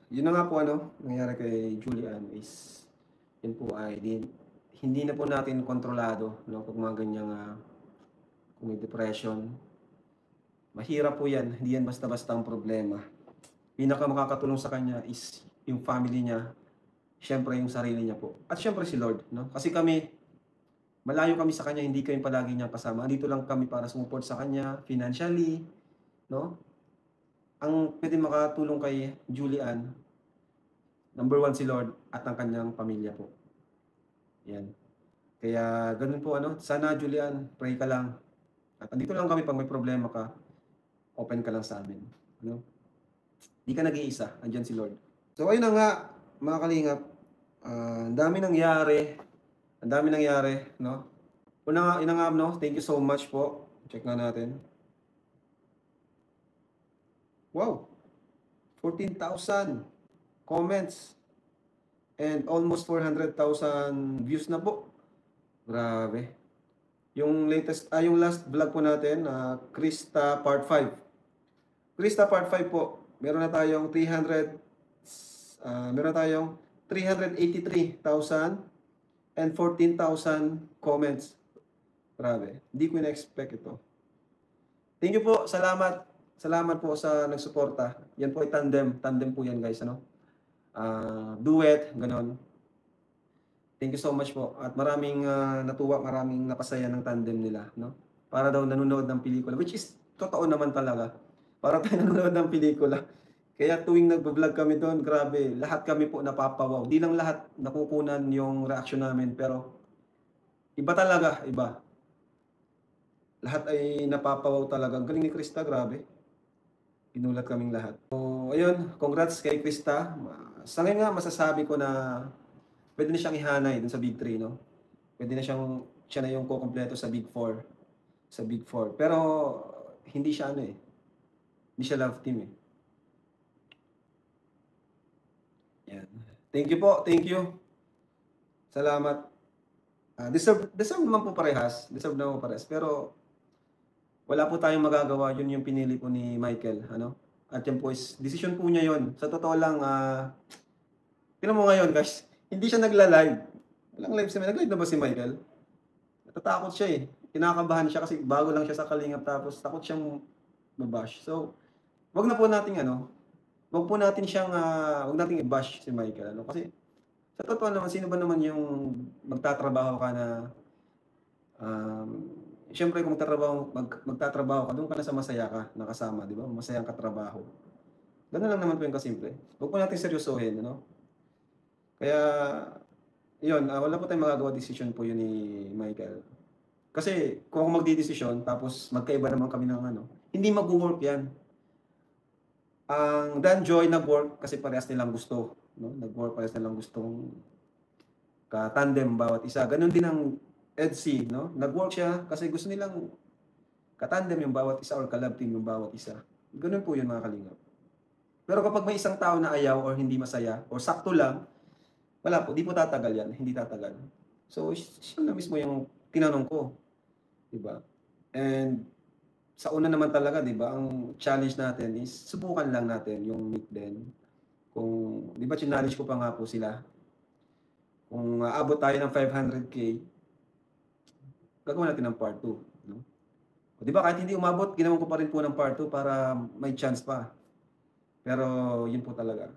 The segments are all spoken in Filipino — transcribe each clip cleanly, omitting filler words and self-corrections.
yun na nga po ano, nangyari kay Julian is, yun po ay hindi na po natin kontrolado, no, pag mga ganyang, kung may depression. Mahirap po yan, hindi yan basta-basta ang problema. Pinakamakakatulong sa kanya is yung family niya, siyempre yung sarili niya po, at siyempre si Lord, no? Kasi kami, malayo kami sa kanya, hindi kami palagi niyang kasama. Andito lang kami para sumuport sa kanya financially, no? Ang puwedeng makatulong kay Julian, number one si Lord at ang kanyang pamilya po, 'yan. Kaya gano'n po ano, sana Julian, pray ka lang at andito lang kami 'pag may problema ka, open ka lang sa'min, ano? 'Di ka nag-iisa, andiyan si Lord. So ayun na nga, mga kalingap, ang daming nangyari 'no. Una nga yun na nga 'no, thank you so much po. Check nga natin. Wow, 14,000 comments and almost 400,000 views na po. Grabe. Yung last vlog po natin, Krista Part 5. Krista Part 5 po, meron tayong 383,000 and 14,000 comments. Grabe, hindi ko ina-expect ito. Thank you po, salamat. Salamat po sa nagsuporta. Yan po ay tandem po yan guys, ano? Duet, gano'n. Thank you so much po at maraming, natuwa, maraming napasaya ng tandem nila, 'no. Para daw nanonood ng pelikula, which is totoo naman talaga. Para tayong nanonood ng pelikula. Kaya tuwing nagvo-vlog kami do'n, grabe, lahat kami po napapawaw. 'Di lang lahat nakukunan yung reaksyon namin, pero iba talaga, iba. Lahat ay napapawaw talaga. Ang galing ni Krista, grabe. Ginulat kaming lahat. So ayun, congrats kay Krista. Sa ngayon nga masasabi ko na puwede na siyang ihanay dun sa Big 3, 'no? Puwede na siya na yung kukumpleto sa Big 4. Pero hindi siya ano, hindi siya love team, eh. 'Yan. Thank you po, thank you. Salamat. Deserve naman po parehas, pero wala po tayong magagawa, yun yung pinili po ni Michael, ano? At yan po is desisyon po niya yun. Sa totoo lang, tignan mo ngayon guys, hindi siya nagla-live. Walang live nag-live na ba si Michael? Natatakot siya, eh. Kinakabahan siya kasi bago lang siya sa Kalingap tapos takot siyang ma-bash. So, 'wag na po nating ano, 'wag po natin siyang, 'wag nating i-bash si Michael ano, kasi sa totoo naman sino ba naman yung magtatrabaho ka na, siyempre kung magtatrabaho ka dun ka na sa masaya ka na kasama, 'di ba? Masayang katrabaho. Gano'n lang naman po yung kasimple. 'Wag po nating seryosohin ano. Kaya yun, wala po tayong magagawa, desisyon po yun ni Michael. Kasi kung ako magdedesisyon tapos magkaiba naman kami ng ano, hindi magwo-work 'yan. Ang Dan Joy nag-work kasi parehas nilang gusto, 'no, nag-work, parehas nilang gustong ka-tandem bawat isa. Gano'n din ang EDC, 'no, nag-work siya kasi gusto nilang ka-tandem yung bawat isa or ka-love team yung bawat isa. Gano'n po yun mga kalingap. Pero kapag may isang tao na ayaw or hindi masaya or sakto lang, wala po, 'di po tatagal 'yan, hindi tatagal. So, siya na mismo yung tinanong ko, 'di ba? And sa una naman talaga 'di ba, ang challenge natin is subukan lang natin yung meet din. Kung 'di ba challenge ko pa nga po sila, kung aabot tayo ng 500K, gagawin natin ng part 2, 'no? O 'di ba kahit hindi umabot, ginawan ko pa rin po ng part 2 para may chance pa. Pero yun po talaga,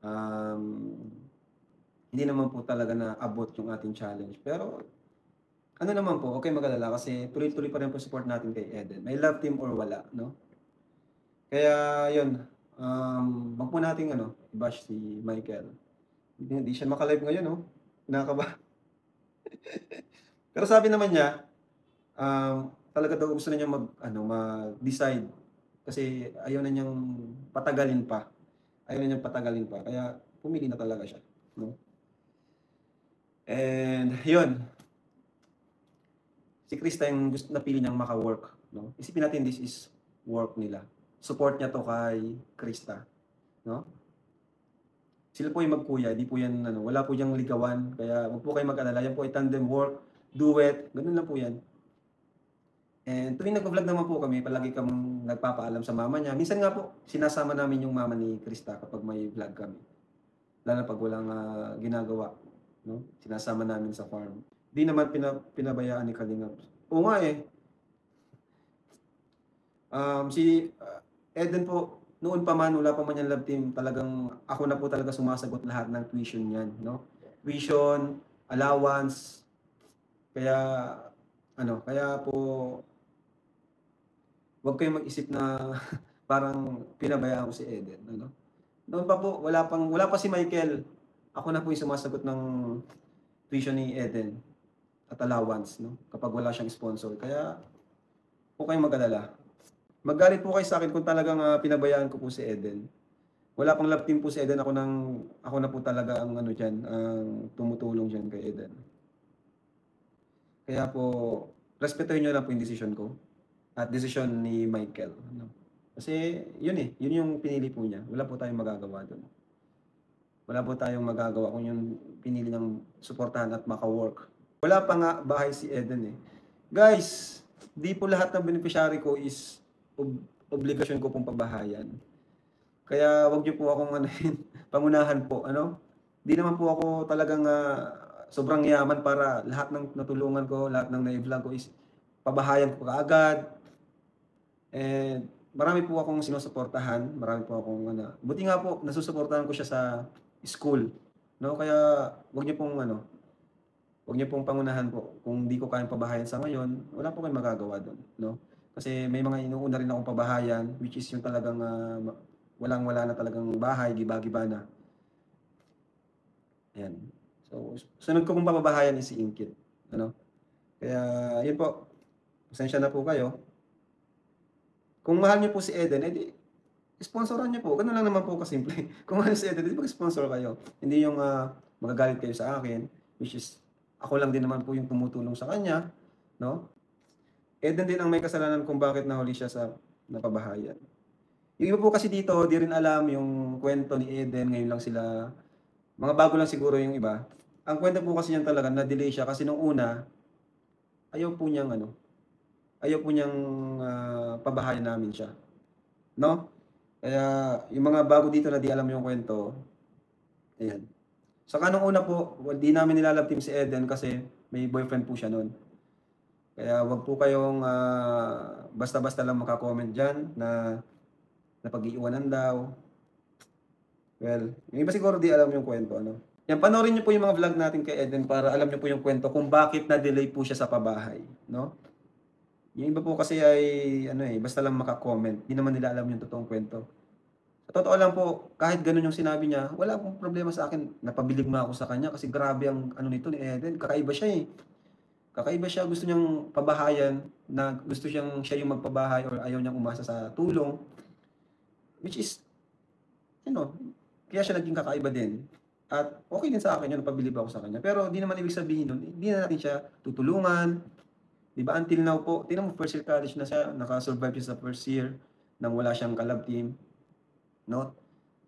um, hindi naman po talaga naabot yung ating challenge. Pero ano naman po, huwag kayong mag-alala kasi tuloy-tuloy pa rin po support natin kay Eden. May love team or wala, 'no? Kaya yun, 'wag po nating ano, i-bash si Michael. Hindi siya maka-live ngayon, oh, kinakabahan. Pero sabi naman niya, talaga daw gusto na niyang mag-ano, mag-decide kasi ayaw na niyang patagalin pa, kaya pumili na talaga siya, 'no? And yun, si Krista yung napili niyang maka-work, 'no? Isipin natin this is work nila. Support niya 'to kay Krista, 'no? Sila po yung magkuya, di po yan ano, wala po diyang ligawan, kaya wag po kayong mag-alala, yan po ay tandem work, duet, gano'n lang po yan. And tuwing nag-vlog naman po kami, palagi kaming nagpapaalam sa mama niya. Minsan nga po, sinasama namin yung mama ni Krista kapag may vlog kami. Lalo na pag walang ginagawa, no? Sinasama namin sa farm. Di naman pinabayaan ni Kalingap. Oo nga eh. Si Eden po, noon pa man, wala pa man yung love team, talagang ako na po talaga sumasagot lahat ng tuition niyan, no? Tuition, allowance, kaya po wag kayong mag-isip na parang pinabayaan ko si Eden, ano? Noon pa po, wala pa si Michael. Ako na po yung sumasagot ng tuition ni Eden at allowance, no? Kapag wala siyang sponsor. Kaya po kayong mag-alala. Magalit po kayo sa akin kung talagang pinabayaan ko po si Eden. Wala pang love team po si Eden. Ako na po talaga ang ang tumutulong diyan kay Eden. Kaya po, respetuhin niyo lang po yung decision ko at decision ni Michael, no? Kasi yun yung pinili po niya. Wala po tayong magagawa doon. Wala po tayong magagawa kung yung pinili niyang suportahan at maka-work. Wala pa nga bahay si Eden eh. Guys, di po lahat ng beneficiary ko is obligasyon ko pong pabahayan. Kaya wag niyo po akong pangunahan po, ano? Di naman po ako talagang sobrang yaman para lahat ng natulungan ko, lahat ng na-vlog ko is pabahayan ko kaagad. And marami po akong sinusuportahan, marami po akong buti nga po nasusuportahan ko siya sa school, no? Kaya wag niyo pong pangunahan po. Kung di ko kayang pabahayan sa ngayon, wala po kayong magagawa doon, no? Kasi may mga inuuna rin akong pabahayan, which is yung talagang walang-wala na talagang bahay, giba-giba na. Ayan. So, sunod ko pong pababahayan is si Inkit, ano? Kaya, yun po. Pasensya na po kayo. Kung mahal niyo po si Eden, edi sponsoran niyo po. Ganun lang naman po kasimple. Kung mahal si Eden, edi mag-sponsor kayo. Hindi yung magagalit kayo sa akin, which is ako lang din naman po yung tumutulong sa kanya, no? Eden din ang may kasalanan kung bakit nahuli siya sa napabahayan. Yung iba po kasi dito, di rin alam yung kwento ni Eden. Ngayon lang sila, mga bago lang siguro yung iba. Ang kwento po kasi niyan talaga, na-delay siya kasi nung una, ayaw po niyang pabahayan namin siya, no? Kaya yung mga bago dito na di alam yung kwento, ayan. Saka nung una po, di namin nilalove team si Eden kasi may boyfriend po siya noon. Kaya wag po kayong basta-basta lang maka-comment dyan na napag-iiwanan daw. Well, yung iba siguro di alam yung kwento, ano? Yan, panoorin niyo po yung mga vlog natin kay Eden para alam niyo po yung kwento kung bakit na-delay po siya sa pabahay, no? Yung iba po kasi ay basta lang maka-comment, hindi naman nila alam yung totoong kwento. Sa totoo lang po, kahit ganun yung sinabi niya, wala pong problema sa akin. Napabilib nga ako sa kanya kasi grabe ang nito ni Eden, kakaiba siya eh. Kakaiba siya, gusto niyang pabahayan, na gusto siya yung magpabahay or ayaw niyang umasa sa tulong. Which is, kaya siya naging kakaiba din. At okay din sa akin yun, napabilib ako sa kanya. Pero di naman ibig sabihin nun, hindi na natin siya tutulungan. Diba, until now po, tingnan mo, first year college na siya, nakasurvive siya sa first year, nang wala siyang kalab team, no?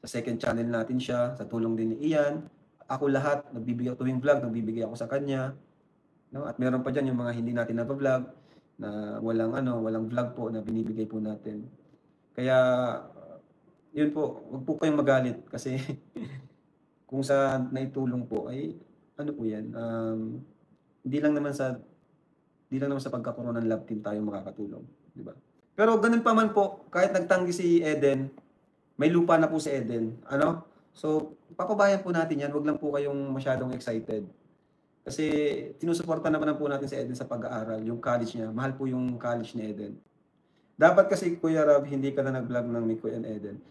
Sa second channel natin siya, sa tulong din ni Ian. Ako lahat, nagbibigay ako tuwing vlog, nagbibigay ako sa kanya, no? At meron pa dyan yung mga hindi natin na-vlog, na walang vlog po na binibigay po natin. Kaya, yun po, wag po kayong magalit kasi kung sa naitulong po ay po yan, hindi lang naman sa pagkakaroon ng love team tayo makakatulong, di ba? Pero ganun pa man po, kahit nagtanggi si Eden, may lupa na po si Eden, ano? So, papabayan po natin yan, wag lang po kayong masyadong excited. Kasi tinusuporta naman po natin si Eden sa pag-aaral, yung college niya, mahal po yung college ni Eden. Dapat kasi, Kuya Rob, hindi ka na nag-vlog ng Miko and Eden.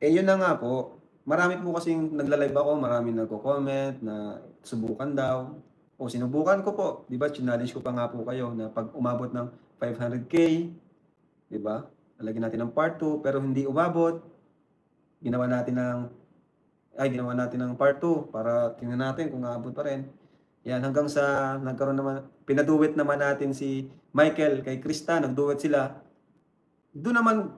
Yun na nga po, marami po kasing nagla-live ako, marami nagko-comment na subukan daw. O sinubukan ko po, 'di ba? Challenge ko pa nga po kayo na pag umabot ng 500k, 'di ba? Lalagyan natin ng part 2 pero hindi umabot. Ginawa natin ng part 2 para tingnan natin kung aabot pa rin. Yan, hanggang sa nagkaroon naman, pinaduet naman natin si Michael kay Krista, nagduet sila. Doon naman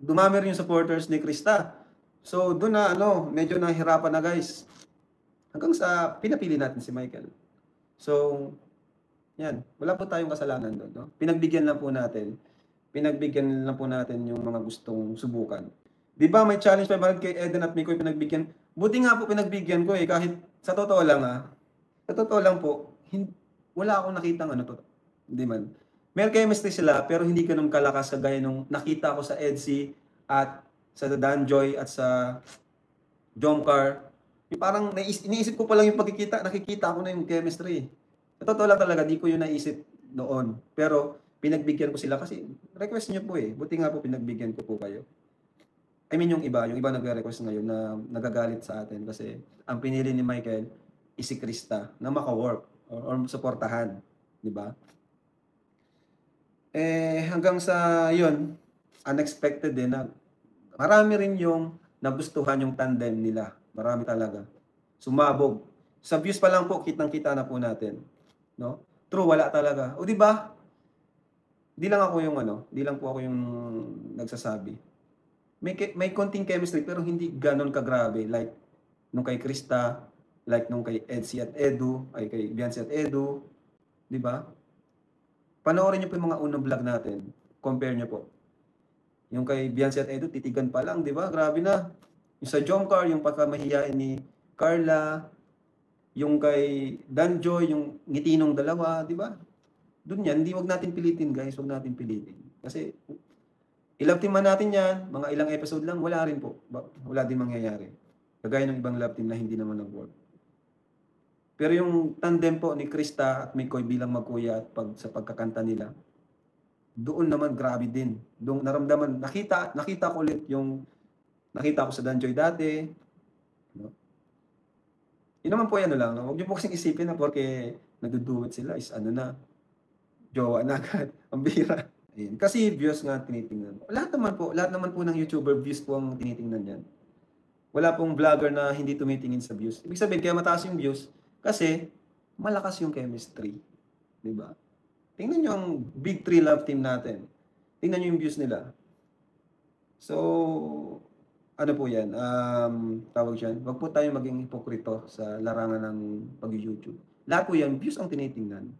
dumami rin yung supporters ni Krista. So doon na medyo nahirapan na guys. Hanggang sa pinapili natin si Michael. So, Yan, wala po tayong kasalanan doon, no? Pinagbigyan lang po natin. Pinagbigyan lang po natin yung mga gustong subukan. 'Di ba may challenge 500 kay Eden at Mikoy pinagbigyan. Buti nga po pinagbigyan ko eh, kahit sa totoo lang sa totoo lang po, wala akong nakitang ano to, hindi man. May chemistry sila pero hindi ganoon kalakas kagaya nung nakita ko sa Edsy at sa Danjoy at sa Jomcar. Yung parang iniisip ko pa lang yung pagkikita, nakikita ko na yung chemistry. Sa totoo lang talaga, di ko yun naisip noon. Pero pinagbigyan ko sila kasi request niyo po eh. Buti nga po pinagbigyan ko po kayo. I mean yung iba nagre-request ngayon na nagagalit sa atin kasi ang pinili ni Michael is si Krista na maka-work or suportahan, di ba? Hanggang sa yun, unexpected din na marami rin yung nagustuhan yung tandem nila. Marami talaga. Sumabog. Sa views pa lang po, kitang-kita na po natin. No? True, wala talaga. O di ba? Di lang po ako yung nagsasabi. May konting chemistry pero hindi ganon kagrabe like nung kay Krista, like nung kay Edsy at Edu, ay kay Biancy at Edu, di ba? Panoorin niyo po yung mga unang vlog natin. Compare niyo po. Yung kay Biancy at Edu, titigan pa lang, di ba? Grabe na. Yung sa Jomcar, yung pagkamahiyain ni Carla, yung kay Danjoy, yung ngiti nung dalawa, di ba? Doon yan, wag natin pilitin guys, wag natin pilitin. Kasi i-love team man natin yan, mga ilang episode lang, wala rin po. Wala din mangyayari. Kagaya ng ibang love team na hindi naman nag-work. Pero yung tandem po ni Krista at Mikoy bilang magkuya at sa pagkakanta nila, doon naman grabe din. Doon naramdaman, nakita ko ulit yung nakita ko sa Danjoy dati. No? Yun naman po yan lang. No? Huwag niyo po kasing isipin na porque nagduduwit sila is jowa na agad. Ang bira. Ayan. Kasi views nga tinitingnan. Lahat naman po ng YouTuber views po ang tinitingnan yan. Wala pong vlogger na hindi tumitingin sa views. Ibig sabihin, kaya mataas yung views kasi malakas yung chemistry. Diba? Tingnan nyo ang Big 3 love team natin. Tingnan nyo yung views nila. So, ano po yan? Tawag dyan. Huwag po tayo maging hipokrito sa larangan ng pag-YouTube. Lahat po yan, views ang tinitingnan.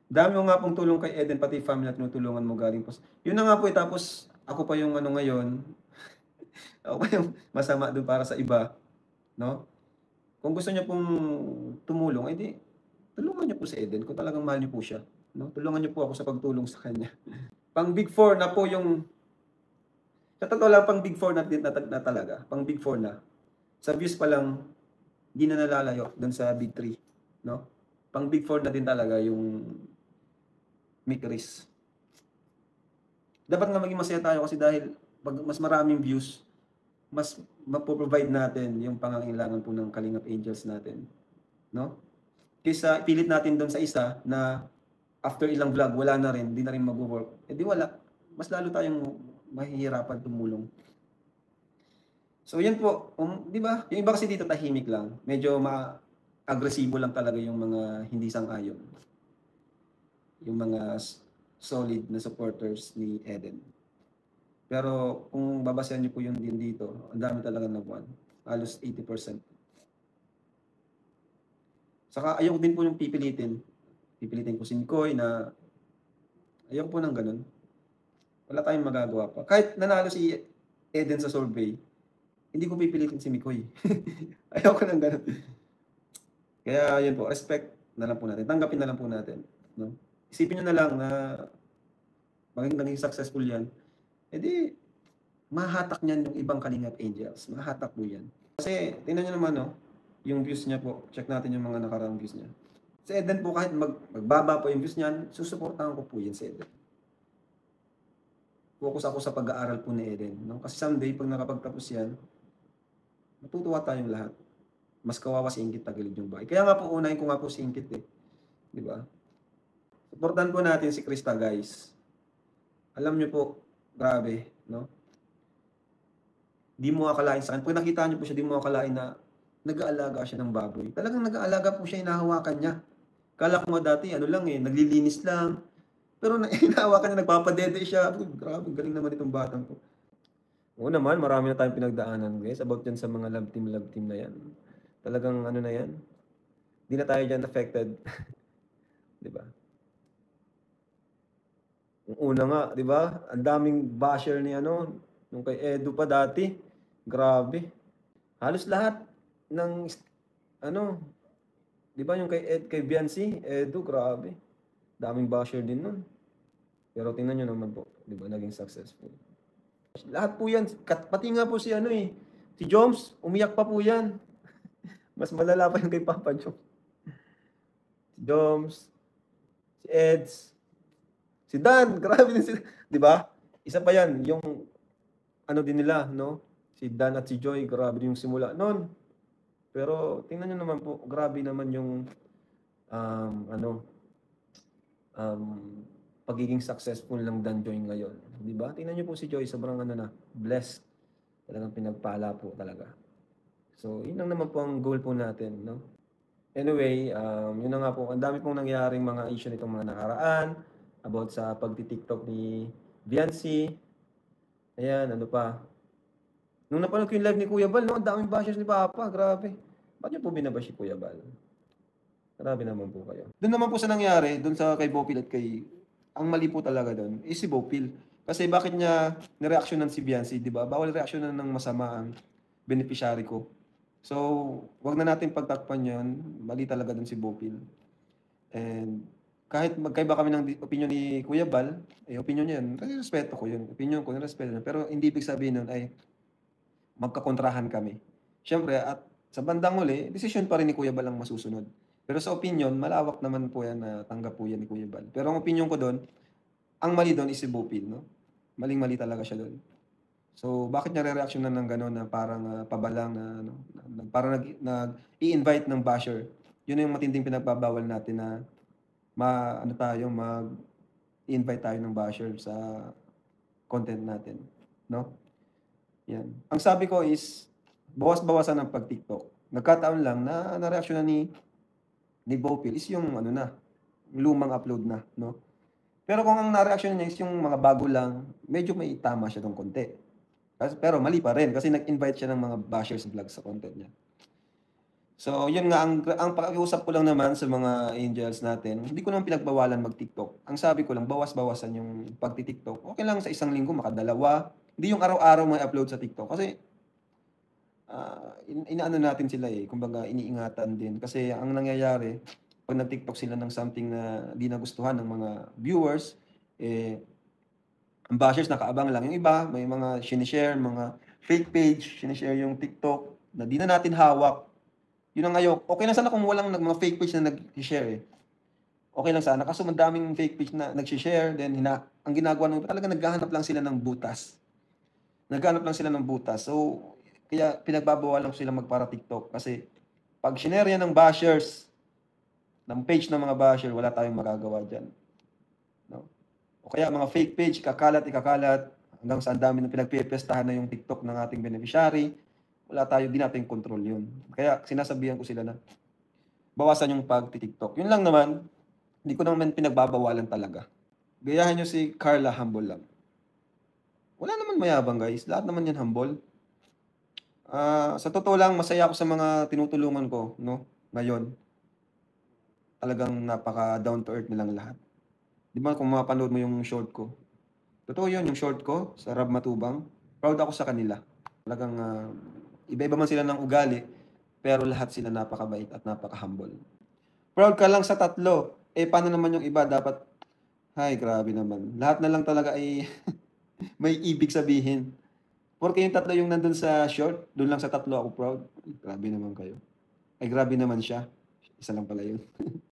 Dami mo nga pong tulong kay Eden, pati family na tinutulungan mo galing po. Yun na nga po, tapos ako pa yung ngayon, ako pa yung masama doon para sa iba, no? Kung gusto niyo pong tumulong, edi tulungan niyo po si Eden kung talagang mahal niyo po siya, no? Tulungan niyo po ako sa pagtulong sa kanya. Pang Big 4 na po yung sa totoo lang, pang Big 4 na talaga, pang Big 4 na. Sa views pa lang, hindi na nalalayo doon sa Big 3, no? Pang Big 4 na din talaga yung Mikris. Dapat nga maging masaya tayo kasi dahil pag mas maraming views, mas mapoprovide natin yung pangangailangan po ng Kalingap Angels natin. No? Kaysa pilit natin doon sa isa na after ilang vlog, wala na rin, hindi na rin mag-work. Eh di wala. Mas lalo tayong mahihirapan tumulong. So yan po, di ba? Yung iba kasi dito tahimik lang. Medyo agresibo lang talaga yung mga hindi sang-ayon. Yung mga solid na supporters ni Eden. Pero kung babasahin niyo po yung din dito, ang dami talaga nag-1. Halos 80%. Saka ayoko din po yung pipilitin. Pipilitin ko si Mikoy na ayoko po ng ganun. Wala tayong magagawa pa. Kahit nanalo si Eden sa survey, hindi ko pipilitin si Mikoy. Ayoko ng ganun. Kaya yun po, respect na lang po natin. Tanggapin na lang po natin. No? Isipin nyo na lang na naging successful yan. E di, mahahatak niyan yung ibang Kalingap Angels. Mahahatak po yan. Kasi, tingnan nyo naman, no, yung views niya po. Check natin yung mga nakaraang views niya. Si Eden po, kahit magbaba po yung views niyan, susuportahan ko po yan si Eden. Focus ako sa pag-aaral po ni Eden. No? Kasi someday, pag nakapagtapos yan, matutuwa tayong lahat. Mas kawawa si Ingkit tagilid yung bahay. Kaya nga po, unahin ko nga po si Ingkit eh. Di ba? Supportan po natin si Krista, guys. Alam nyo po, grabe, no? Di mo akalain sa akin. Pag nakita nyo po siya, di mo akalain na nag-aalaga siya ng baboy. Talagang nag-aalaga po siya, hinahawakan niya. Kala ko nga dati, naglilinis lang. Pero hinahawakan niya, nagpapadede siya. Grabe, galing naman itong batang po. Oo naman, marami na tayong pinagdaanan, guys, about yan sa mga love team na yan. Talagang na yan. Di na tayo dyan affected. 'di ba? Yung una nga, 'di ba? Ang daming basher ni ano, nung kay Edu pa dati. Grabe. Halos lahat ng ano, 'di ba yung kay Biancy, Edu, grabe. Daming basher din nun. Pero tingnan niyo naman po, 'di ba, naging successful. Lahat po 'yan, pati nga po si ano eh, si Joms, umiyak pa po 'yan. Mas malala pa yung kay Papa Joms. Si Joms, si Eds, si Dan, grabe din sila, 'di ba? Isa pa 'yan, yung ano din nila, no? Si Dan at si Joy, grabe din yung simula noon. Pero tingnan niyo naman po, grabe naman yung ano, um, pagiging successful ng Dan Joy ngayon, 'di ba? Tingnan niyo po si Joy, sobrang ano na, blessed. Talagang pinagpala po talaga. So, yun lang naman po ang goal po natin, no? Anyway, yun na nga po, ang dami pong nangyaring mga issue nitong mga nakaraan about sa pagti-TikTok ni Viancy. Ayan, ano pa. Nung napanood ko yung live ni Kuya Bal, no, ang daming bashers ni Papa, grabe. Ba't niyo po binabash si Kuya Bal? Grabe naman po kayo. Doon naman po sa nangyari, doon sa kay Bopil at kay, ang mali po talaga doon is si Bopil. Kasi bakit niya nireaksyonan si Viancy, di ba? Bawal reaksyonan ng masama ang beneficiary ko. So, wag na natin pagtakpan yun. Mali talaga doon si Bopil. And kahit magkaiba kami ng opinion ni Kuya Bal, opinion niya yun, respeto ko yun. Opinion ko, respeto niya. Pero hindi ibig sabihin nun ay magkakontrahan kami. Siyempre, at sa bandang uli, desisyon pa rin ni Kuya Bal ang masusunod. Pero sa opinion, malawak naman po yan na tanggap po yan ni Kuya Bal. Pero ang opinion ko doon, ang mali doon is si Bopil, no? Maling-mali talaga siya doon. So, bakit niya re-reactionan ng gano'n na parang pabalang na, ano, parang i-invite ng basher. Yun yung matinding pinagbabawal natin na mag-invite tayo ng basher sa content natin, no? Yan. Ang sabi ko is, bawas-bawasan ng pag-TikTok. Nagkataon lang na na-reactionan ni Bopil is yung ano na, lumang upload na, no? Pero kung ang na-reaction niya is yung mga bago lang, medyo may tama siya ng konti. Pero mali pa rin kasi nag-invite siya ng mga bashers vlog sa content niya. So, yun nga, ang pakiusap ko lang naman sa mga angels natin, hindi ko naman pinagbawalan mag-TikTok. Ang sabi ko lang, bawas-bawasan yung pagti-TikTok. Okay lang sa isang linggo, makadalawa. Hindi yung araw-araw may upload sa TikTok. Kasi, inaano natin sila eh. Kumbaga, iniingatan din. Kasi ang nangyayari, pag nag-TikTok sila ng something na di nagustuhan ng mga viewers, ang bashers nakaabang lang. Yung iba, may mga sinishare, mga fake page, sinishare yung TikTok na di na natin hawak. Yun ang ayok. Okay lang sana kung walang mga fake page na nag-share eh. Okay lang sana. Kaso madaming fake page na nag-share, then ang ginagawa nung talaga naghahanap lang sila ng butas. Naghahanap lang sila ng butas. So, kaya pinagbabawalan ko sila magpara TikTok. Kasi pag shinare yan ng bashers, ng page ng mga basher, wala tayong magagawa dyan. No? O kaya mga fake page, ikakalat, hanggang sa ang dami na pinagpipestahan na yung TikTok ng ating beneficiary, wala tayo, di natin control yun. Kaya sinasabihan ko sila na bawasan yung pag-TikTok. Yun lang naman, hindi ko naman pinagbabawalan talaga. Gayahin nyo si Carla, humble lang. Wala naman mayabang guys, lahat naman yan humble. Sa totoo lang, masaya ako sa mga tinutulungan ko, no? Ngayon, talagang napaka down to earth nilang lahat. Di ba kung mapanood mo yung short ko? Totoo yun, yung short ko sa Rab Matubang. Proud ako sa kanila. Talagang iba-iba man sila ng ugali, pero lahat sila napakabait at napaka-humble. Proud ka lang sa tatlo. Paano naman yung iba? Dapat, ay, grabe naman. Lahat na lang talaga ay may ibig sabihin. Porque yung tatlo yung nandun sa short, doon lang sa tatlo ako proud. Grabe naman kayo. Ay, grabe naman siya. Isa lang pala yun.